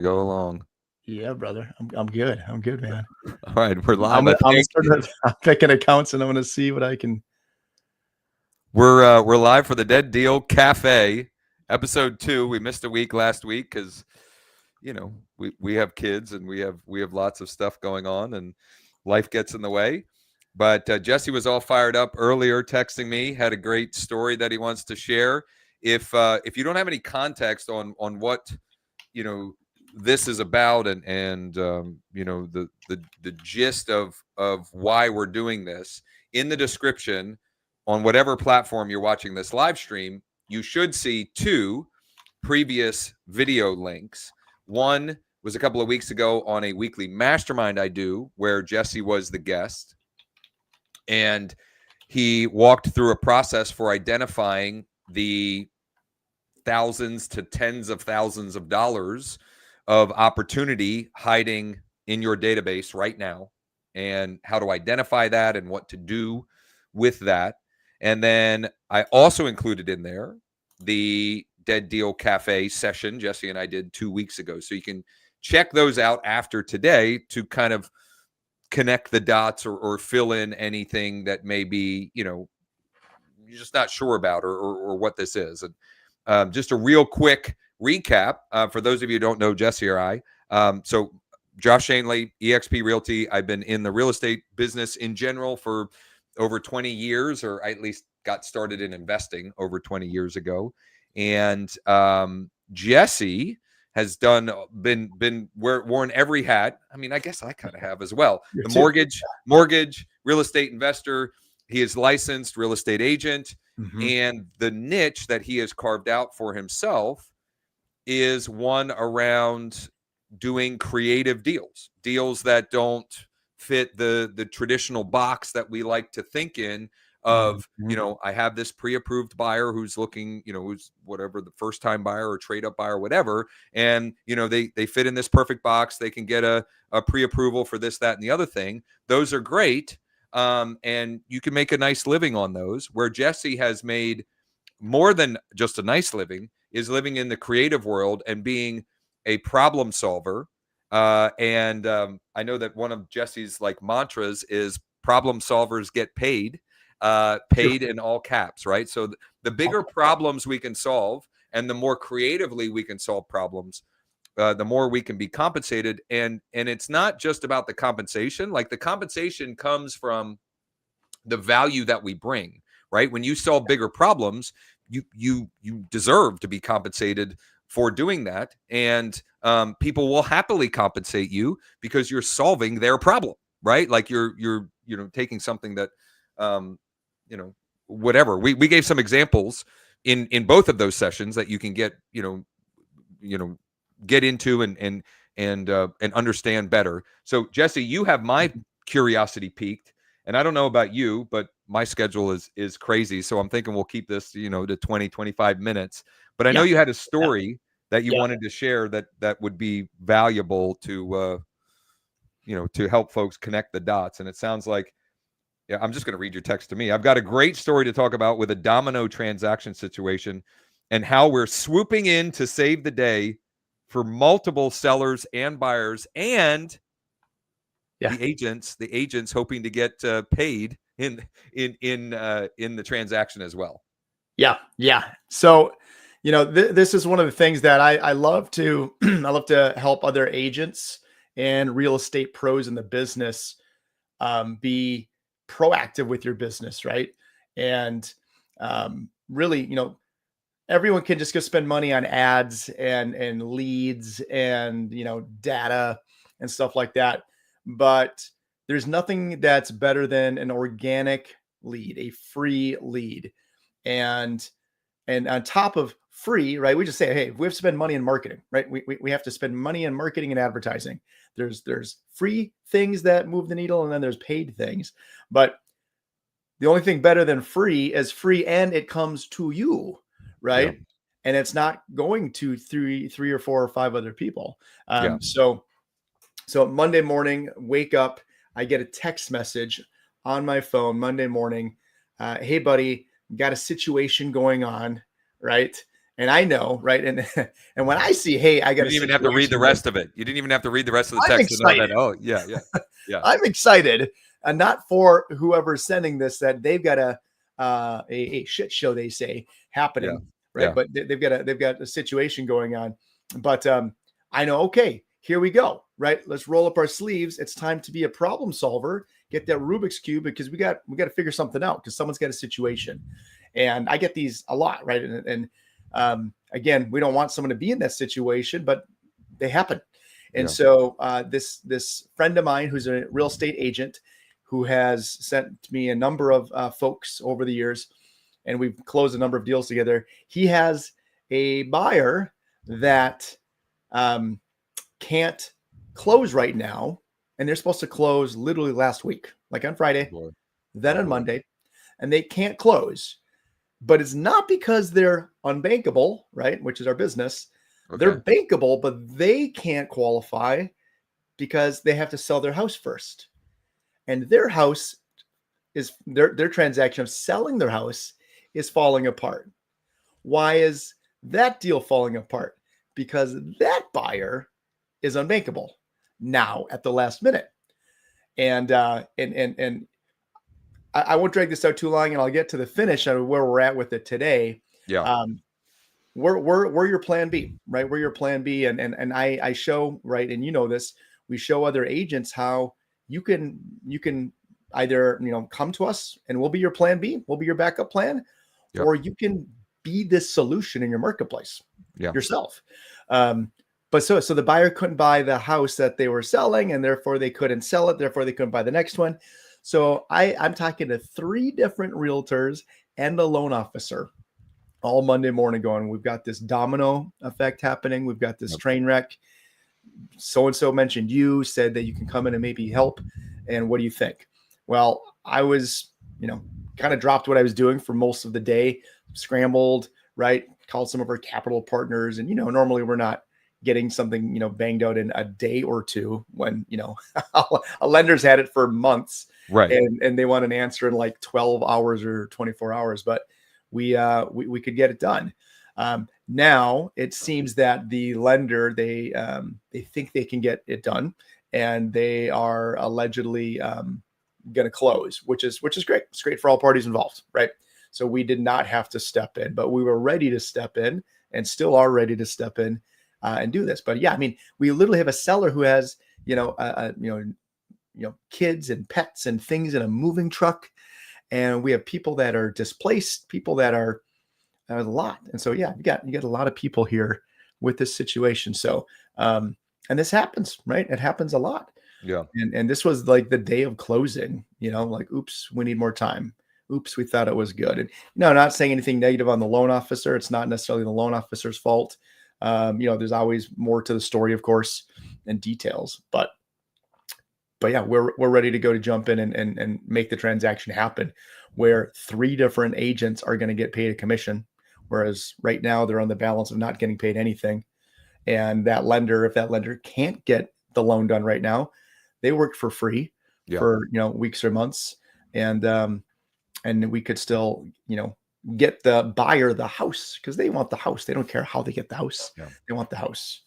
Go along. Yeah, brother. I'm good. I'm good, man. All right, we're live. I'm picking accounts and I'm gonna see what I can. We're live for the Dead Deal Cafe, episode 2. We missed a week last week because we have kids and we have lots of stuff going on and life gets in the way. But Jesse was all fired up earlier, texting me, had a great story that he wants to share. If you don't have any context on what this is about and the gist of why we're doing this, in the description on whatever platform you're watching this live stream, you should see 2 previous video links. One was a couple of weeks ago on a weekly mastermind I do where Jesse was the guest, and he walked through a process for identifying the thousands to tens of thousands of dollars of opportunity hiding in your database right now, and how to identify that and what to do with that. And then I also included in there the Dead Deal Cafe session Jesse and I did 2 weeks ago. So you can check those out after today to kind of connect the dots or fill in anything that may be, you're just not sure about or what this is. And just a real quick recap for those of you who don't know Jesse or I. So Josh Schoenly, eXp Realty. I've been in the real estate business in general for over 20 years, or I at least got started in investing over 20 years ago. And Jesse has worn every hat. I mean, I guess I kind of have as well. The mortgage, real estate investor. He is licensed real estate agent. Mm-hmm. And the niche that he has carved out for himself is one around doing creative deals that don't fit the traditional box that we like to think in of, I have this pre-approved buyer who's looking, who's whatever, the first time buyer or trade up buyer, whatever. And, they fit in this perfect box. They can get a pre-approval for this, that, and the other thing. Those are great. And you can make a nice living on those. Where Jesse has made more than just a nice living is living in the creative world and being a problem solver. And I know that one of Jesse's mantras is problem solvers get paid in all caps, right? So the bigger problems we can solve and the more creatively we can solve problems, the more we can be compensated. And it's not just about the compensation. The compensation comes from the value that we bring, right? When you solve bigger problems, you deserve to be compensated for doing that. And people will happily compensate you because you're solving their problem, right? You're taking something that, whatever. We gave some examples in both of those sessions that you can get, get into and understand better. So Jesse, you have my curiosity piqued, and I don't know about you, but my schedule is crazy. So I'm thinking we'll keep this, to 20, 25 minutes. But I know you had a story that you wanted to share that would be valuable to, to help folks connect the dots. And it sounds like, I'm just going to read your text to me. I've got a great story to talk about with a domino transaction situation and how we're swooping in to save the day for multiple sellers and buyers and the agents hoping to get paid in the transaction as well. Yeah. So, this is one of the things that I love to I love to help other agents and real estate pros in the business be proactive with your business, right? And really, everyone can just go spend money on ads and leads and data and stuff like that. But there's nothing that's better than an organic lead, a free lead. And on top of free, right? We just say, hey, we have to spend money in marketing, right? We have to spend money in marketing and advertising. There's free things that move the needle, and then there's paid things. But the only thing better than free is free, and it comes to you, right? Yeah. And it's not going to three or 4 or 5 other people. So Monday morning, wake up, I get a text message on my phone Monday morning. Hey, buddy, got a situation going on, right? And I know, right? And and when I see, hey, I You got a didn't even have to read the situation where rest of it. You didn't even have to read the rest of the I'm text to know that. excited. Oh, yeah, yeah, yeah, I'm excited, and not for whoever's sending this that they've got a shit show, they say, yeah, happening, right? yeah, But they've got a situation going on. But I know, okay, here we go, right? Let's roll up our sleeves. It's time to be a problem solver. Get that Rubik's cube because we got to figure something out because someone's got a situation, and I get these a lot, right? And again, we don't want someone to be in that situation, but they happen. And yeah. so this friend of mine who's a real estate agent who has sent me a number of folks over the years, and we've closed a number of deals together. He has a buyer that can't close right now, and they're supposed to close literally last week, like on Oh Friday, boy. then Oh on boy. Monday, and they can't close. But it's not because they're unbankable, right? Which is our business. Okay. They're bankable, but they can't qualify because they have to sell their house first. And their house is their transaction of selling their house is falling apart. Why is that deal falling apart? Because that buyer is unbankable now at the last minute. And I won't drag this out too long, and I'll get to the finish of where we're at with it today. Yeah. Um, we're your plan B, right? We're your plan B, and I show, right, and you know this. We show other agents how you can either come to us and we'll be your plan B, we'll be your backup plan, Yep. or you can be this solution in your marketplace Yeah. yourself. But so the buyer couldn't buy the house that they were selling, and therefore they couldn't sell it. Therefore they couldn't buy the next one. So I'm talking to 3 different realtors and a loan officer all Monday morning going, we've got this domino effect happening. We've got this Yep. train wreck. So-and-so mentioned you, said that you can come in and maybe help. And what do you think? Well, I was, kind of dropped what I was doing for most of the day, scrambled, right? Called some of our capital partners. And, normally we're not getting something, banged out in a day or two when, a lender's had it for months. Right. And they want an answer in like 12 hours or 24 hours. But we could get it done. Now it seems that the lender, they think they can get it done, and they are allegedly going to close, which is great. It's great for all parties involved, right? So we did not have to step in, but we were ready to step in, and still are ready to step in and do this. But yeah, I mean, we literally have a seller who has kids and pets and things in a moving truck, and we have people that are displaced, people that are a lot. And so yeah, you got a lot of people here with this situation. So and this happens, right? It happens a lot. Yeah. And this was like the day of closing, like, oops, we need more time. Oops, we thought it was good. And not saying anything negative on the loan officer. It's not necessarily the loan officer's fault. There's always more to the story, of course, and details. But yeah, we're ready to go to jump in and make the transaction happen, where 3 different agents are going to get paid a commission, whereas right now they're on the balance of not getting paid anything. And that lender, if that lender can't get the loan done right now, they worked for free for weeks or months, and we could still get the buyer the house because they want the house. They don't care how they get the house. Yeah. They want the house.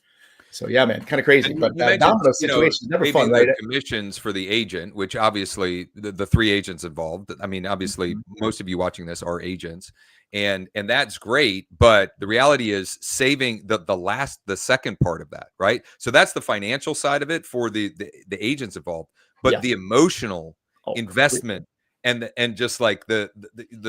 So yeah, man, kind of crazy. And But you that mentioned, domino situation is never fun, saving right? the commissions for the agent, which obviously the 3 agents involved. I mean, obviously, most of you watching this are agents, and that's great. But the reality is saving the second part of that, right? So that's the financial side of it for the agents involved, but Yes. the emotional Completely. investment and just like the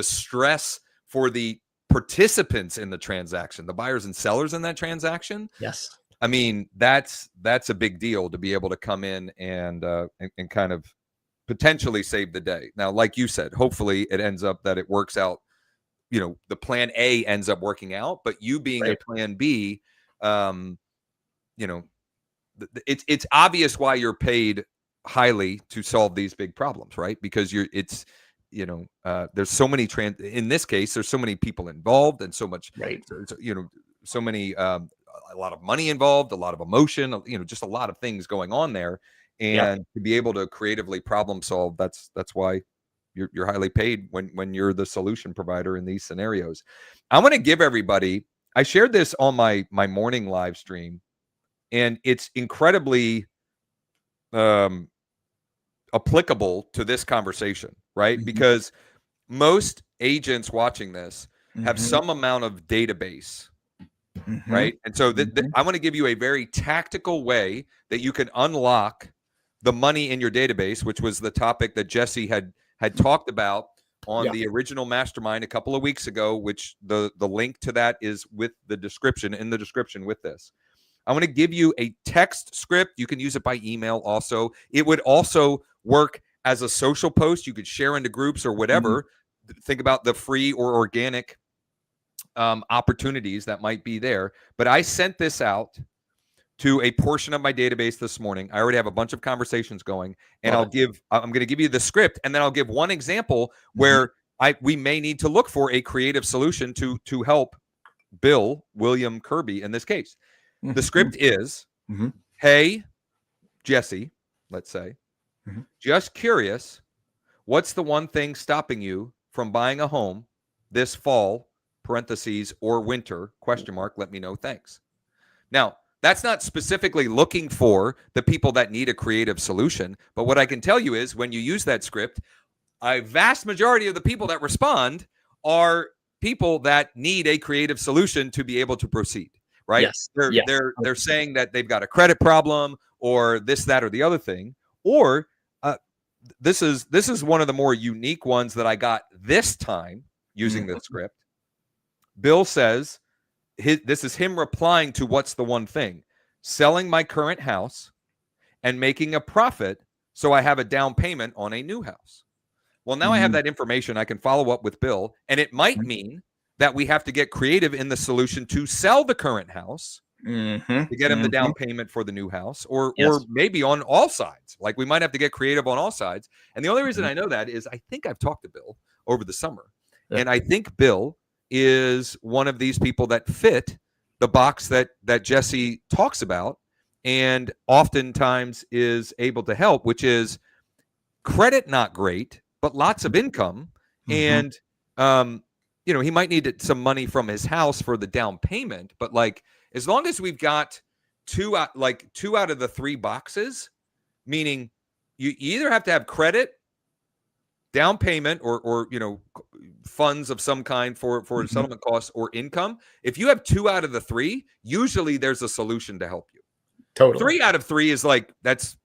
stress for the participants in the transaction, the buyers and sellers in that transaction. Yes. I mean, that's a big deal to be able to come in and kind of potentially save the day. Now, like you said, hopefully it ends up that it works out. The plan A ends up working out, but you being a plan B, it's obvious why you're paid highly to solve these big problems, right? Because there's so many in this case, there's so many people involved and so much, Right. so many, a lot of money involved, a lot of emotion, just a lot of things going on there. And to be able to creatively problem solve, that's why you're highly paid when you're the solution provider in these scenarios. I'm going to give everybody I shared this on my morning live stream, and it's incredibly applicable to this conversation, right? Mhm. Because most agents watching this have Mhm. some amount of database, Mhm. right? And so Mhm. I want to give you a very tactical way that you can unlock the money in your database, which was the topic that Jesse had talked about on Yeah. the original mastermind a couple of weeks ago, which the link to that is with the description, in the description with this. I want to give you a text script. You can use it by email also. It would also work as a social post. You could share into groups or Mhm. whatever. Think about the free or organic opportunities that might be there. But I sent this out to a portion of my database this morning. I already have a bunch of conversations going, and Love it. I'm going to give you the script, and then I'll give one example Mhm. where we may need to look for a creative solution to help William Kirby in this case. The Mhm. script is, Mhm. hey, Jesse, let's say, Mhm. just curious, what's the one thing stopping you from buying a home this fall, parentheses, or winter, question mark, let me know, thanks. Now, that's not specifically looking for the people that need a creative solution, but what I can tell you is when you use that script, a vast majority of the people that respond are people that need a creative solution to be able to proceed, right? Yes. They're Yes. they're they're saying that they've got a credit problem or this, that, or the other thing, or this is one of the more unique ones that I got this time using the Mhm. script. Bill says this is him replying to what's the one thing: selling my current house and making a profit so I have a down payment on a new house. Well, now I have Mhm. that information. I can follow up with Bill, and it might mean that we have to get creative in the solution to sell the current house Mhm. to get him the down Mhm. payment for the new house, or Yes. maybe on all sides. Like we might have to get creative on all sides. And the only reason Mhm. I know that is I think I've talked to Bill over the summer, Yeah. and I think Bill is one of these people that fit the box that Jesse talks about, and oftentimes is able to help, which is credit not great, but lots of income, Mhm. and he might need some money from his house for the down payment, but like as long as we've got two out of the three boxes, meaning you either have to have credit, down payment, or funds of some kind for Mhm. settlement costs, or income. If you have two out of the three, usually there's a solution to help you. Totally. Three out of three is like it's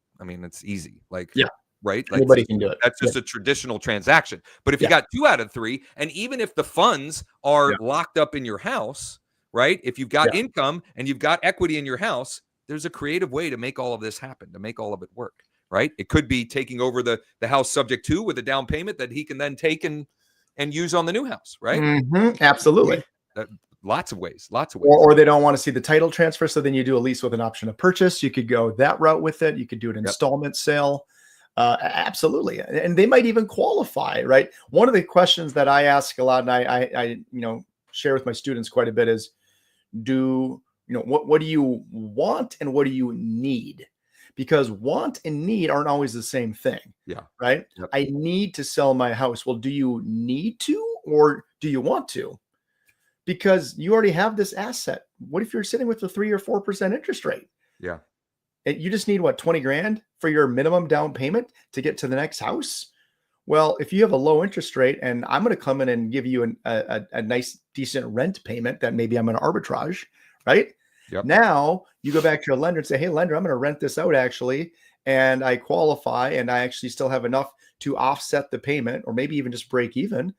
easy, like, Yeah. right, like Anybody can do it. that's Yeah. just a traditional transaction. But if you Yeah. got two out of three, and even if the funds are Yeah. locked up in your house, right, if you've got Yeah. income and you've got equity in your house, there's a creative way to make all of this happen, to make all of it work, right? It could be taking over the house subject to with a down payment that he can then take and use on the new house, right? Mhm. Absolutely. Uh, lots of ways, lots of Or, ways. or they don't want to see the title transfer, so then you do a lease with an option of purchase. You could go that route with it. You could do an Yep. installment sale. Absolutely, and they might even qualify. Right. One of the questions that I ask a lot, and I share with my students quite a bit is, what do you want and what do you need? Because want and need aren't always the same thing. Yeah. Right. Yep. I need to sell my house. Well, do you need to or do you want to? Because you already have this asset. What if you're sitting with a 3 or 4% interest rate? Yeah. And you just need what, 20 grand for your minimum down payment to get to the next house? Well, if you have a low interest rate and I'm going to come in and give you a nice, decent rent payment that maybe I'm going to arbitrage, right? Yep. Now you go back to your lender and say, hey, lender, I'm going to rent this out actually. And I qualify and I actually still have enough to offset the payment or maybe even just break even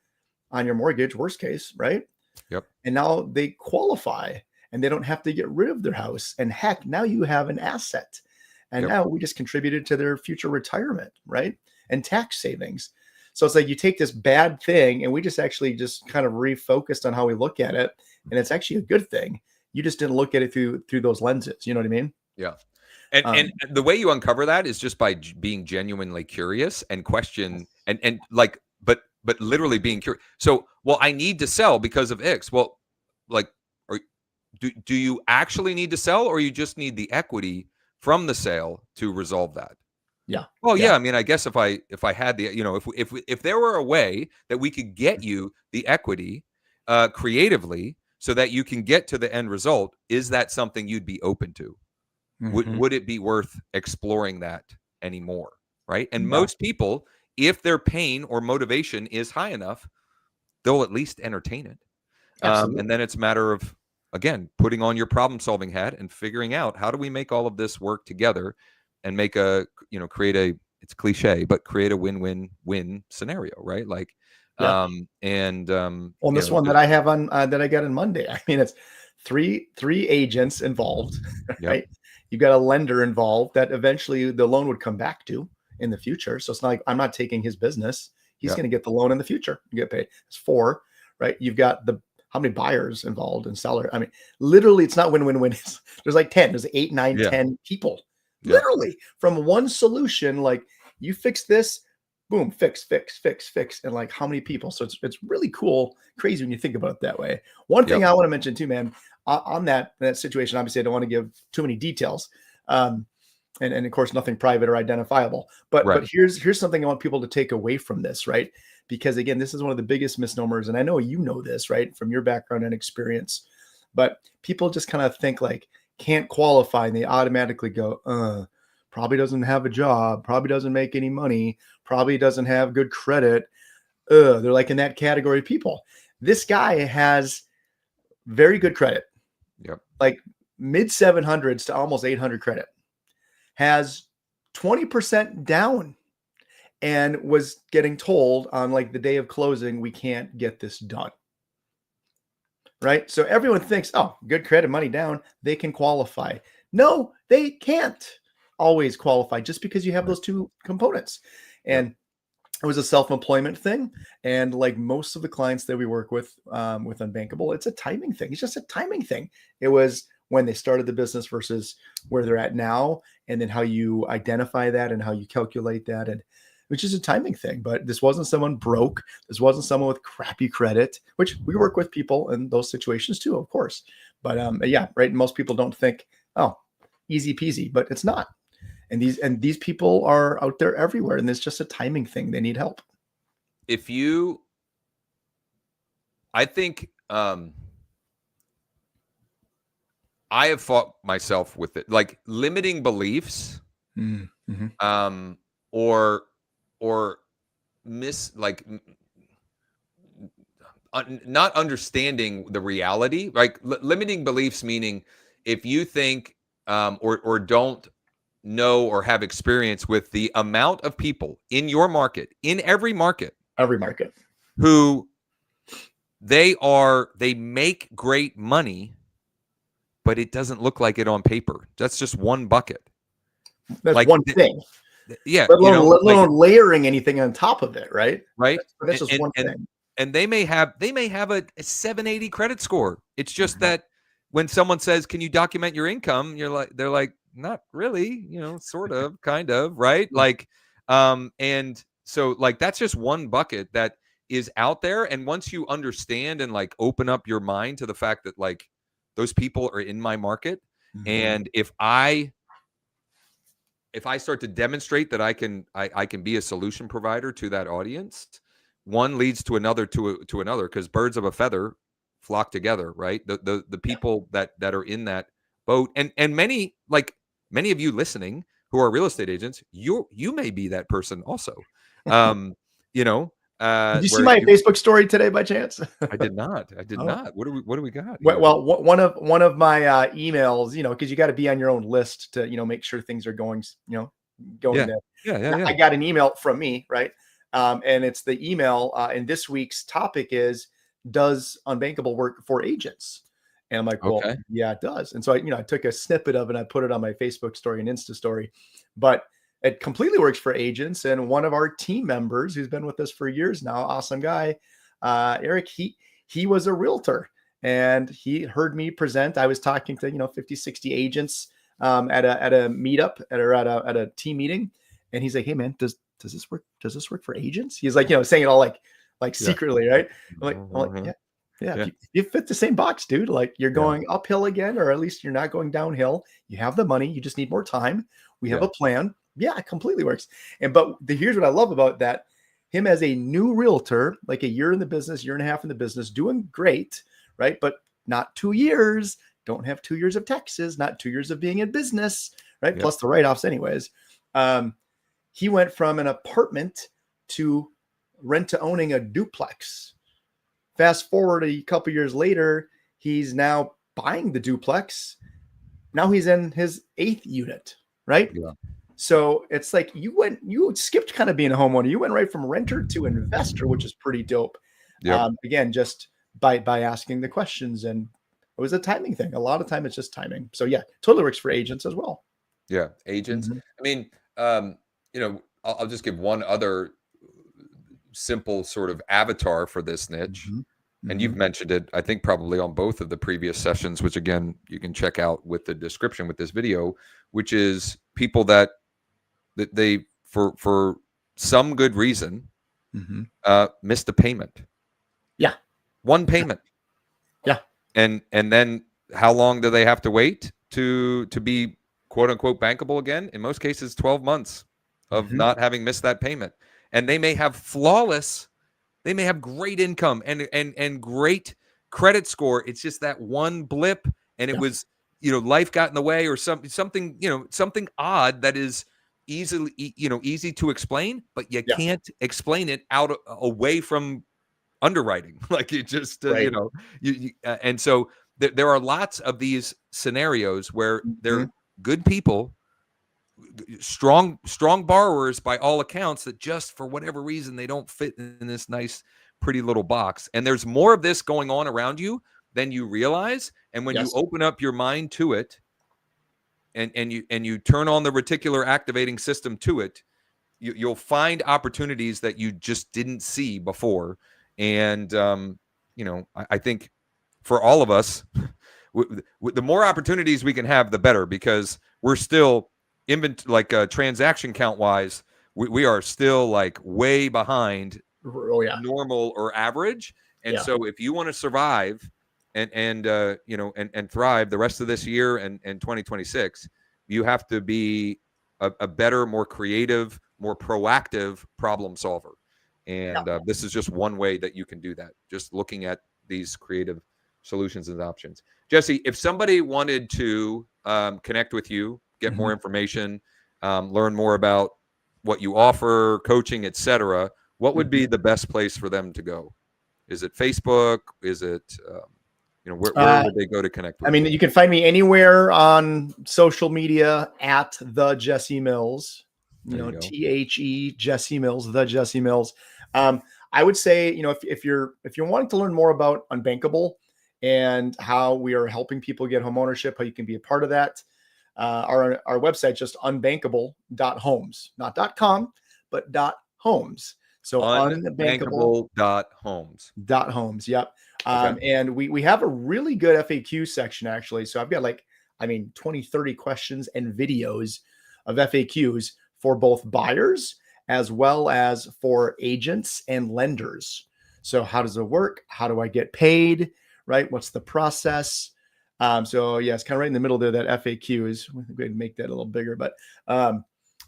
on your mortgage, worst case, right? Yep. And now they qualify and they don't have to get rid of their house. And heck, now you have an asset. And Yep. now we just contributed to their future retirement, right? And tax savings. So it's like you take this bad thing and we just actually just kind of refocused on how we look at it. And it's actually a good thing. You just didn't look at it through those lenses. You know what I mean? Yeah. And the way you uncover that is just by being genuinely curious and question and like, but literally being curious. So, well, I need to sell because of X. Well, like, or do you actually need to sell, or you just need the equity from the sale to resolve that? Yeah. Well, Yeah. yeah. I mean, I guess if I had the, if there were a way that we could get you the equity creatively so that you can get to the end result. Is that something you'd be open to? Would it be worth exploring that anymore? Right. And Yeah, most people, if their pain or motivation is high enough, they'll at least entertain it. And absolutely. then it's a matter of, again, putting on your problem solving hat and figuring out, how do we make all of this work together and make create a, it's cliche, but create a win-win-win scenario, right? Like, Yeah. On this one that I have on that I got on Monday, I mean, it's three agents involved, yep, right? You got a lender involved that eventually the loan would come back to in the future. So it's not like I'm not taking his business. He's yep, going to get the loan in the future. You get paid. It's four, right? You've got how many buyers involved and seller. I mean, literally, it's not win-win-win. There's like 10. There's 8, 9, yeah, 10 people, yeah, literally from one solution. Like you fix this, boom, fix, and like how many people? So it's really cool, crazy when you think about it that way. One thing yep, I want to mention too, man, on that situation. Obviously, I don't want to give too many details, and of course, nothing private or identifiable. But right, here's something I want people to take away from this, right? Because again, this is one of the biggest misnomers, and I know you know this, right, from your background and experience. But people just kind of think like can't qualify, and they automatically go, probably doesn't have a job, probably doesn't make any money, probably doesn't have good credit. They're like in that category of people. This guy has very good credit, yep, like mid 700s to almost 800 credit, has 20% down, and was getting told on like the day of closing, we can't get this done. Right. So everyone thinks, oh, good credit, money down, they can qualify. No, they can't always qualify just because you have right, those two components. yep, And it was a self-employment thing. And like most of the clients that we work with Unbankable, it's a timing thing. It's just a timing thing. It was when they started the business versus where they're at now, and then how you identify that and how you calculate that, and which is a timing thing. But this wasn't someone broke. This wasn't someone with crappy credit, which we work with people in those situations too, of course. But yeah, right. Most people don't think, oh, easy peasy, but it's not. And these people are out there everywhere, and it's just a timing thing. They need help. if you I think I have fought myself with it, like limiting beliefs, Mm-hmm. um, or or miss like not understanding the reality, like limiting beliefs, meaning if you think or don't know or have experience with the amount of people in your market, in every market, Every market. who they make great money, but it doesn't look like it on paper. That's just one bucket. That's Like, one thing. yeah, Let like, alone layering anything on top of it, right? right. That's just one And thing. and they may have a 780 credit score. It's just that when someone says, "Can you document your income?" they're like, "Not really, sort of, kind of, right?" Like, and so like that's just one bucket that is out there. And once you understand and like open up your mind to the fact that like those people are in my market, Mhm. and if I start to demonstrate that I can be a solution provider to that audience, one leads to another to another, because birds of a feather flock together, right? The people that are in that boat, and many of you listening who are real estate agents, you may be that person also. Um, you know, Did you see where my you Facebook story today by chance? I did not. I did Oh, not. What do we got well, here? one of my emails, because you got to be on your own list to, make sure things are going, going Yeah. there. Yeah, yeah, And yeah. I got an email from me, right? And it's the email, and this week's topic is, does Unbankable work for agents? And I'm like, well, Okay. yeah, it does. And so I took a snippet of it and I put it on my Facebook story and Insta story, but it completely works for agents. And one of our team members who's been with us for years now, awesome guy, Eric, he was a realtor, and he heard me present. I was talking to 50, 60 agents at a meetup at a team meeting, and he's like, "Hey man, does this work? Does this work for agents?" He's like, saying it all like Yeah. secretly, right? I'm like, Mhm. yeah, yeah. Yeah. You fit the same box, dude. Like you're Yeah. going uphill again, or at least you're not going downhill. You have the money. You just need more time. We have Yeah. a plan. Yeah, it completely works. Here's what I love about that. Him as a new realtor, like a year in the business, year and a half in the business, doing great, right? But not 2 years, don't have 2 years of taxes, not 2 years of being in business, right? Yep. Plus the write-offs anyways. He went from an apartment to rent to owning a duplex. Fast forward a couple years later, he's now buying the duplex. Now he's in his 8th unit, right? Yeah. So it's like you skipped kind of being a homeowner. You went right from renter to investor, which is pretty dope. Yep. Again, just by asking the questions, and it was a timing thing. A lot of time it's just timing. So yeah, totally works for agents as well. Yeah. Agents. Mhm. I mean, I'll just give one other simple sort of avatar for this niche. Mhm. And Mhm. you've mentioned it, I think, probably on both of the previous sessions, which again, you can check out with the description with this video, which is people that they for some good reason Mhm. missed a payment. Yeah. One payment. Yeah. And then how long do they have to wait to be quote unquote bankable again? In most cases, 12 months of Mhm. not having missed that payment. And they may have they may have great income and great credit score. It's just that one blip, and it Yeah. was, life got in the way, or something, something odd that is easy to explain, but you Yeah. can't explain it away from underwriting. Like it just, Right. and so there are lots of these scenarios where they're Mhm. good people, strong borrowers by all accounts, that just for whatever reason they don't fit in this nice pretty little box. And there's more of this going on around you than you realize. And when you Yes. open up your mind to it, and you turn on the reticular activating system to it, you'll find opportunities that you just didn't see before. And I think for all of us, the more opportunities we can have, the better, because we're still transaction count wise, we are still like way behind Oh yeah. normal or average. And Yeah. so if you want to survive and thrive the rest of this year and 2026, you have to be a better, more creative, more proactive problem solver. And this is just one way that you can do that, just looking at these creative solutions and options. Jesse, if somebody wanted to connect with you, get more Mhm. information, learn more about what you offer, coaching, etc., what would Mhm. be the best place for them to go? Is it Facebook? Is it, where Uh, would they go to connect I with mean, you? you can find me anywhere on social media at the Jesse Mills. There you go. Jesse Mills, the Jesse Mills. I would say, if you're wanting to learn more about Unbankable and how we are helping people get home ownership, how you can be a part of that, our website just unbankable.homes, not .com, but .homes. So unbankable Unbankable.homes. homes. Yep. Okay. And we have a really good FAQ section actually. So I've got 20, 30 questions and videos of FAQs for both buyers as well as for agents and lenders. So how does it work? How do I get paid? Right? What's the process? So yeah, it's kind of right in the middle there. That FAQ is, we're going to make that a little bigger, but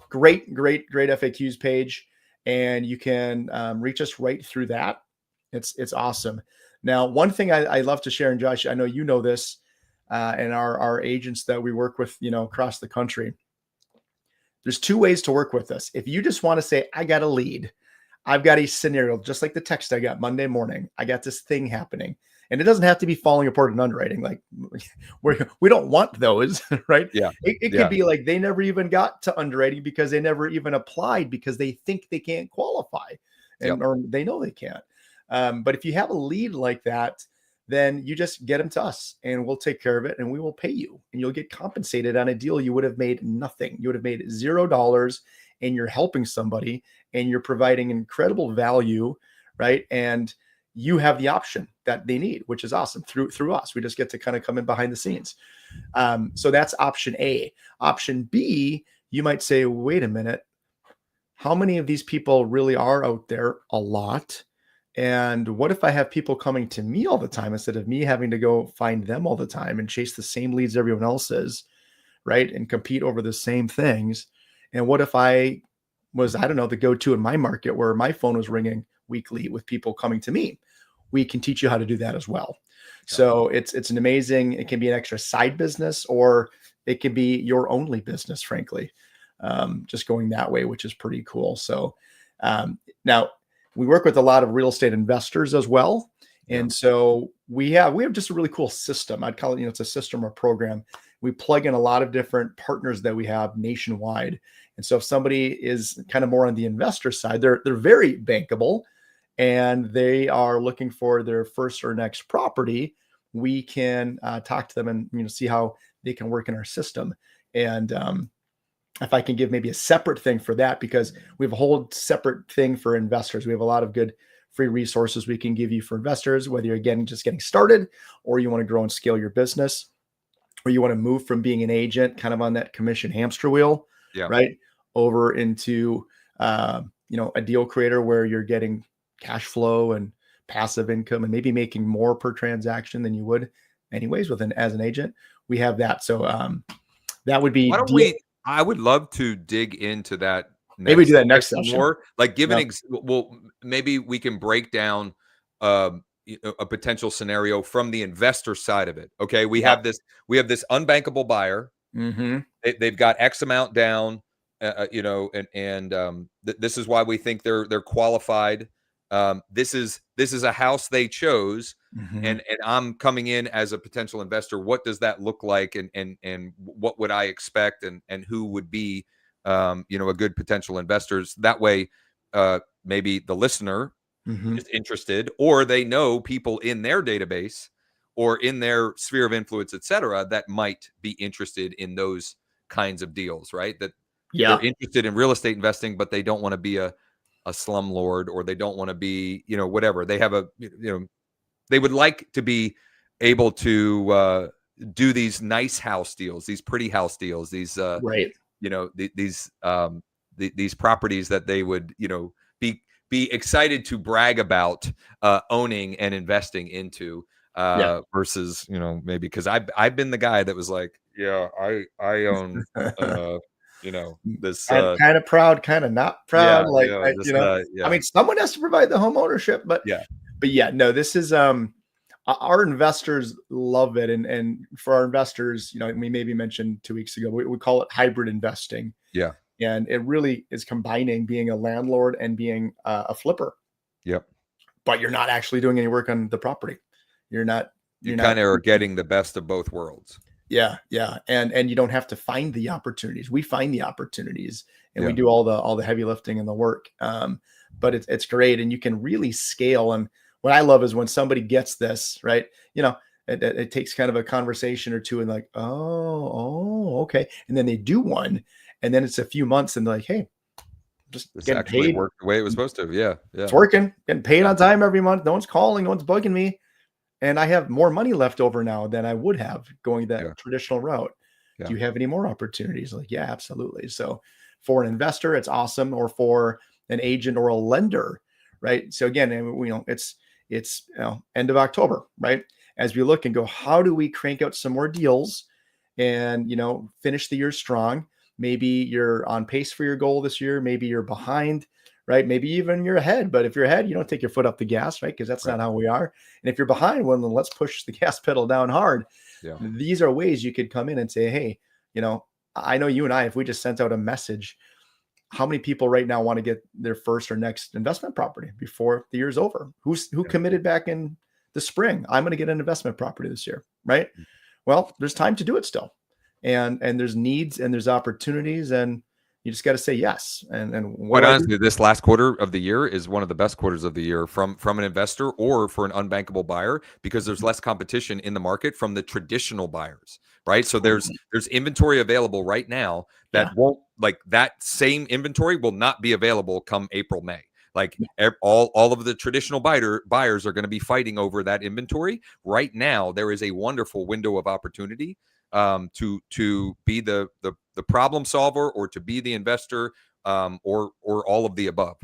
great FAQs page. And you can reach us right through that. It's awesome. Now, one thing I love to share, and Josh, I know you know this, and our agents that we work with, across the country. There's 2 ways to work with us. If you just want to say, I got a lead, I've got a scenario, just like the text I got Monday morning. I got this thing happening. And it doesn't have to be falling apart in underwriting. Like we don't want those, right? Yeah. It could Yeah. be like they never even got to underwriting because they never even applied because they think they can't qualify, Yep. or they know they can't. But if you have a lead like that, then you just get them to us and we'll take care of it and we will pay you and you'll get compensated on a deal you would have made nothing. You would have made $0, and you're helping somebody and you're providing incredible value, right? And you have the option that they need, which is awesome through us. We just get to kind of come in behind the scenes. So that's option A. Option B, you might say, wait a minute, how many of these people really are out there? A lot. And what if I have people coming to me all the time instead of me having to go find them all the time and chase the same leads everyone else is, right? And compete over the same things. And what if I was, I don't know, the go-to in my market where my phone was ringing weekly with people coming to me? We can teach you how to do that as well. So it's an amazing, it can be an extra side business, or it can be your only business, frankly. Just going that way, which is pretty cool. So now we work with a lot of real estate investors as well. Yeah. And so we have just a really cool system. I'd call it, it's a system or program. We plug in a lot of different partners that we have nationwide. And so if somebody is kind of more on the investor side, they're very bankable, and they are looking for their first or next property, we can talk to them and see how they can work in our system. And if I can give maybe a separate thing for that, because we have a whole separate thing for investors. We have a lot of good free resources we can give you for investors, whether you're just getting started, or you want to grow and scale your business, or you want to move from being an agent kind of on that commission hamster wheel, right, over into a deal creator where you're getting cash flow and passive income and maybe making more per transaction than you would anyways as an agent. We have that. So that would be, Why don't I would love to dig into that. Maybe we do that next session. More like well, maybe we can break down a potential scenario from the investor side of it. Okay. We have this unbankable buyer. Mm-hmm. They've got X amount down, this is why we think they're qualified. This is a house they chose, Mm-hmm. and I'm coming in as a potential investor. What does that look like, and what would I expect, and who would be, a good potential investors? That way, maybe the listener Mm-hmm. is interested, or they know people in their database or in their sphere of influence, et cetera, that might be interested in those kinds of deals, right? That they're interested in real estate investing, but they don't want to be a slumlord, or they don't want to be, whatever. They have they would like to be able to do these nice house deals, these pretty house deals, these right. These properties that they would, be excited to brag about owning and investing into, versus, maybe because I've been the guy that was like, yeah, I own, this kind of proud, kind of not proud. yeah. I mean, someone has to provide the home ownership, but no, this is our investors love it. And for our investors, we maybe mentioned 2 weeks ago, we call it hybrid investing. Yeah. And it really is combining being a landlord and being a flipper. Yep. But you're not actually doing any work on the property. You kind of are getting the best of both worlds. Yeah. Yeah. And you don't have to find the opportunities. We find the opportunities, and we do all the heavy lifting and the work. But it's great. And you can really scale. And what I love is when somebody gets this, right, it takes kind of a conversation or two, and like, oh, okay. And then they do one, and then it's a few months, and they're like, hey, just getting paid. Worked the way it was supposed to. Yeah. It's working, getting paid on time every month. No one's calling, no one's bugging me. And I have more money left over now than I would have going that traditional route. Do you have any more opportunities? Like, yeah, absolutely. So for an investor, it's awesome, or for an agent or a lender, right? So again, it's end of October, right? As we look and go, how do we crank out some more deals and, finish the year strong? Maybe you're on pace for your goal this year. Maybe you're behind, right? Maybe even you're ahead. But if you're ahead, you don't take your foot off the gas, right? Because that's not how we are. And if you're behind, well, then let's push the gas pedal down hard. Yeah. These are ways you could come in and say, hey, I know you and I, if we just sent out a message, how many people right now want to get their first or next investment property before the year's over? Who committed back in the spring? I'm going to get an investment property this year, right? Well, there's time to do it still. And there's needs and there's opportunities, and you just got to say yes. And quite honestly, this last quarter of the year is one of the best quarters of the year from an investor or for an unbankable buyer, because there's less competition in the market from the traditional buyers, right? So there's inventory available right now that won't, like, that same inventory will not be available come April, May. Like all of the traditional buyers are going to be fighting over that inventory. Right now, there is a wonderful window of opportunity to be the problem solver, or to be the investor, or all of the above.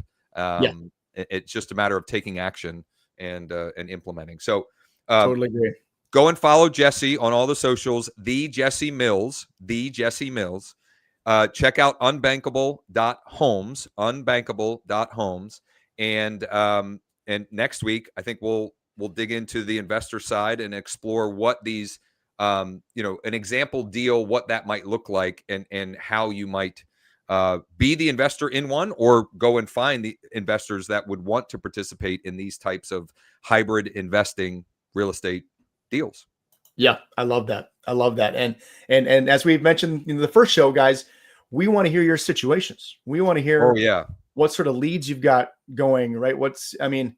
It's just a matter of taking action and implementing. So totally agree. Go and follow Jesse on all the socials, the Jesse Mills. Check out unbankable.homes, and next week I think we'll we'll dig into the investor side and explore what these, an example deal, what that might look like, and how you might be the investor in one, or go and find the investors that would want to participate in these types of hybrid investing real estate deals. Yeah, I love that. I love that. And as we mentioned in the first show, guys, we want to hear your situations. We want to hear what sort of leads you've got going, right? And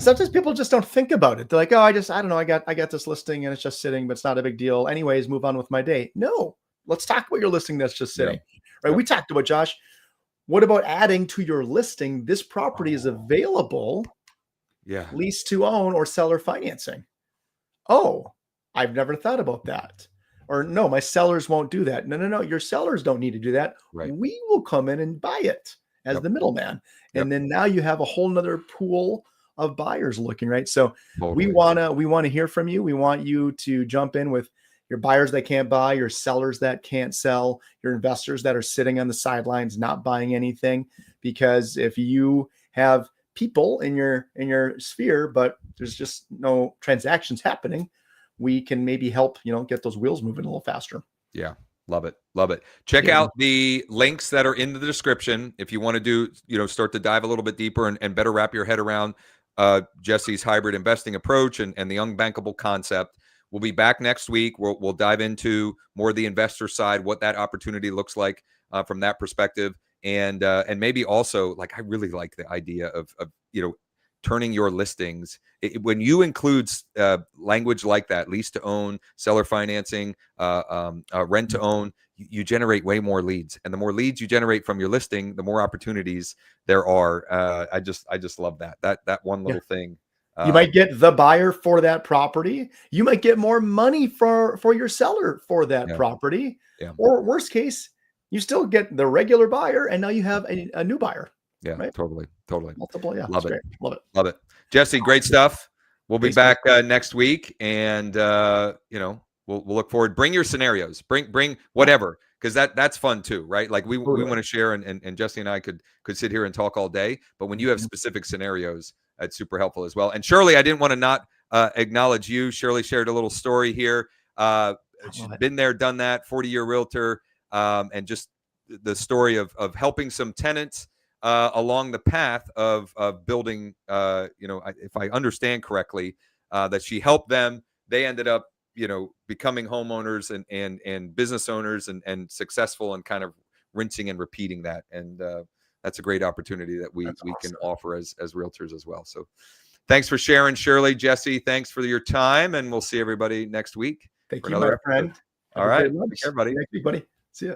sometimes people just don't think about it. They're like, oh, I don't know. I got this listing and it's just sitting, but it's not a big deal. Anyways, move on with my day. No, let's talk about your listing that's just sitting, right? We talked about, Josh, what about adding to your listing? This property is available, lease to own or seller financing. Oh, I've never thought about that. Or no, my sellers won't do that. No. Your sellers don't need to do that. Right. We will come in and buy it as the middleman. And then now you have a whole nother pool of buyers looking, right? So we want to hear from you. We want you to jump in with your buyers that can't buy, your sellers that can't sell, your investors that are sitting on the sidelines, not buying anything. Because if you have people in your sphere, but there's just no transactions happening, we can maybe help, get those wheels moving a little faster. Yeah. Love it. Love it. Check out the links that are in the description. If you want to do, start to dive a little bit deeper and better wrap your head around Jesse's hybrid investing approach and the unbankable concept. We'll be back next week. We'll dive into more of the investor side, what that opportunity looks like from that perspective. And maybe also, like, I really like the idea of turning your listings, when you include language like that, lease to own, seller financing, rent to own, you generate way more leads. And the more leads you generate from your listing, the more opportunities there are. I just love that one little thing. You might get the buyer for that property. You might get more money for your seller for that property. Yeah. Or worst case, you still get the regular buyer, and now you have a new buyer. Yeah, right? Totally. Multiple, Love it. Great. Love it. Jesse, great stuff. We'll be back next week, and we'll look forward. Bring your scenarios. Bring whatever, because that's fun too, right? Like we want to share, and Jesse and I could sit here and talk all day. But when you have specific scenarios, that's super helpful as well. And Shirley, I didn't want to not acknowledge you. Shirley shared a little story here. She's been there, done that, 40-year realtor, and just the story of helping some tenants along the path of building, if I understand correctly, that she helped them. They ended up, becoming homeowners and business owners and successful, and kind of rinsing and repeating that. And that's a great opportunity that we can offer as realtors as well. So thanks for sharing, Shirley. Jesse, thanks for your time, and we'll see everybody next week. Thank you, my friend. All right. Take care, buddy. Thank you, buddy. See ya.